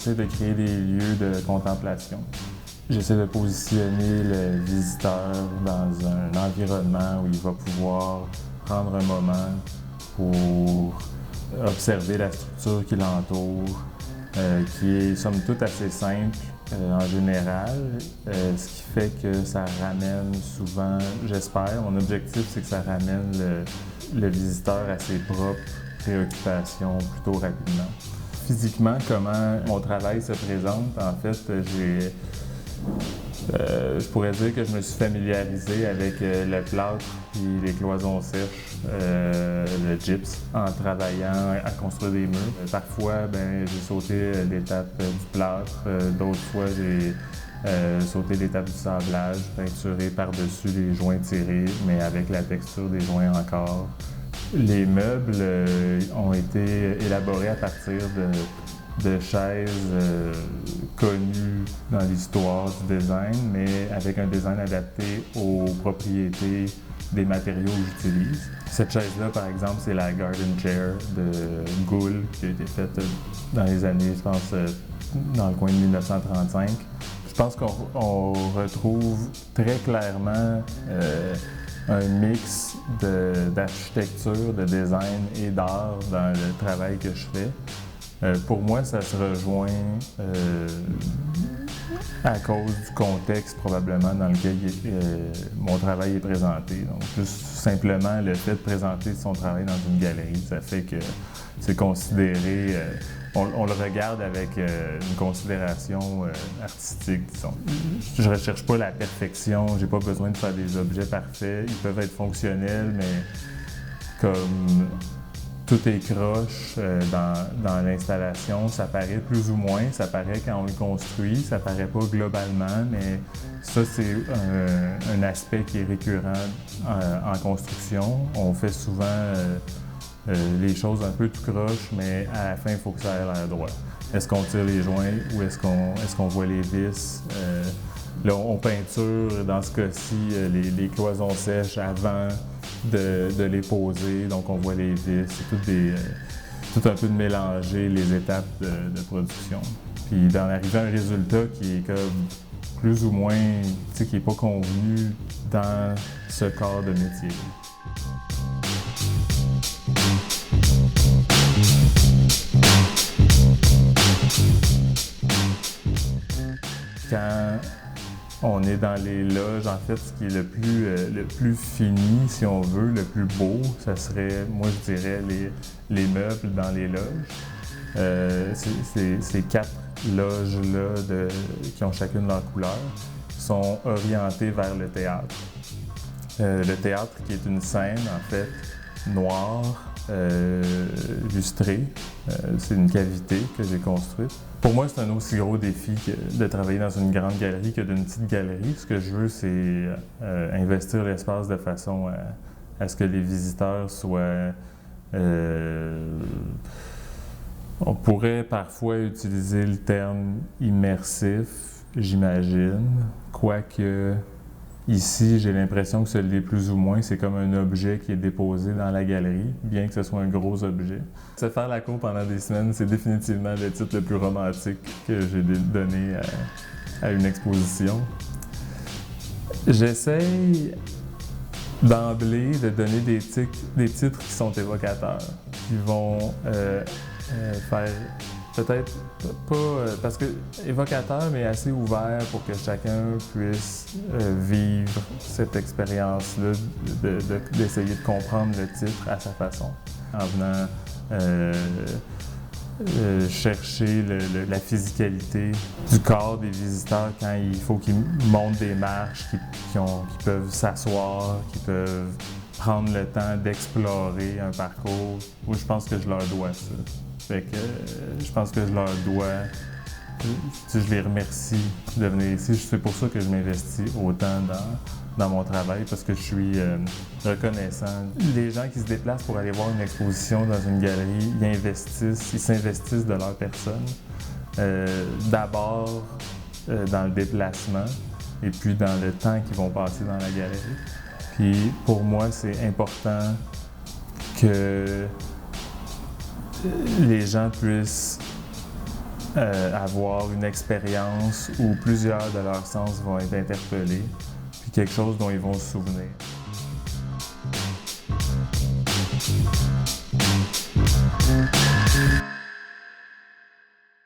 j'essaie de créer des lieux de contemplation. J'essaie de positionner le visiteur dans un environnement où il va pouvoir prendre un moment pour observer la structure qui l'entoure, qui est somme toute assez simple en général, ce qui fait que ça ramène souvent, j'espère, mon objectif c'est que ça ramène le visiteur à ses propres préoccupations plutôt rapidement. Physiquement, comment mon travail se présente, en fait, je pourrais dire que je me suis familiarisé avec le plâtre et les cloisons sèches, le gyps, en travaillant à construire des murs. Parfois, j'ai sauté l'étape du plâtre. D'autres fois, j'ai sauté l'étape du sablage, peinturé par-dessus les joints tirés, mais avec la texture des joints encore. Les meubles ont été élaborés à partir de chaises connues dans l'histoire du design, mais avec un design adapté aux propriétés des matériaux que j'utilise. Cette chaise-là, par exemple, c'est la Garden Chair de Gould, qui a été faite dans les années, je pense, dans le coin de 1935. Je pense qu'on retrouve très clairement un mix d'architecture, de design et d'art dans le travail que je fais. Pour moi, ça se rejoint à cause du contexte probablement dans lequel mon travail est présenté. Donc, juste simplement le fait de présenter son travail dans une galerie, ça fait que c'est considéré, on le regarde avec une considération artistique, disons. Je recherche pas la perfection, j'ai pas besoin de faire des objets parfaits. Ils peuvent être fonctionnels, mais comme tout est croche dans l'installation, ça paraît plus ou moins, ça paraît quand on le construit, ça paraît pas globalement, mais ça c'est un aspect qui est récurrent en construction. On fait souvent les choses un peu tout croche, mais à la fin, il faut que ça ait l'air droit. Est-ce qu'on tire les joints ou est-ce qu'on voit les vis? Là, on peinture, dans ce cas-ci, les cloisons sèches avant de les poser, donc on voit les vis. C'est tout un peu de mélanger les étapes de production. Puis d'en arriver à un résultat qui est comme plus ou moins, qui n'est pas convenu dans ce corps de métier. Quand on est dans les loges, en fait, ce qui est le plus fini, si on veut, le plus beau, ça serait, moi je dirais, les meubles dans les loges. Ces 4 loges-là, qui ont chacune leur couleur, sont orientées vers le théâtre. Le théâtre qui est une scène, en fait, noire, lustrée. C'est une cavité que j'ai construite. Pour moi, c'est un aussi gros défi de travailler dans une grande galerie que d'une petite galerie. Ce que je veux, c'est investir l'espace de façon à ce que les visiteurs soient... on pourrait parfois utiliser le terme immersif, j'imagine, quoique ici, j'ai l'impression que ce l'est plus ou moins. C'est comme un objet qui est déposé dans la galerie, bien que ce soit un gros objet. Se faire la cour pendant des semaines, c'est définitivement le titre le plus romantique que j'ai donné à une exposition. J'essaye d'emblée de donner des titres qui sont évocateurs, qui vont faire peut-être pas, parce que évocateur, mais assez ouvert pour que chacun puisse vivre cette expérience-là, d'essayer de comprendre le titre à sa façon, en venant chercher la physicalité du corps des visiteurs quand il faut qu'ils montent des marches, qui peuvent s'asseoir, qui peuvent prendre le temps d'explorer un parcours. Moi, je pense que je leur dois ça. Fait que je pense que je leur dois, je les remercie de venir ici. C'est pour ça que je m'investis autant dans mon travail, parce que je suis reconnaissant. Les gens qui se déplacent pour aller voir une exposition dans une galerie, ils s'investissent de leur personne. D'abord dans le déplacement et puis dans le temps qu'ils vont passer dans la galerie. Puis pour moi, c'est important que les gens puissent avoir une expérience où plusieurs de leurs sens vont être interpellés, puis quelque chose dont ils vont se souvenir.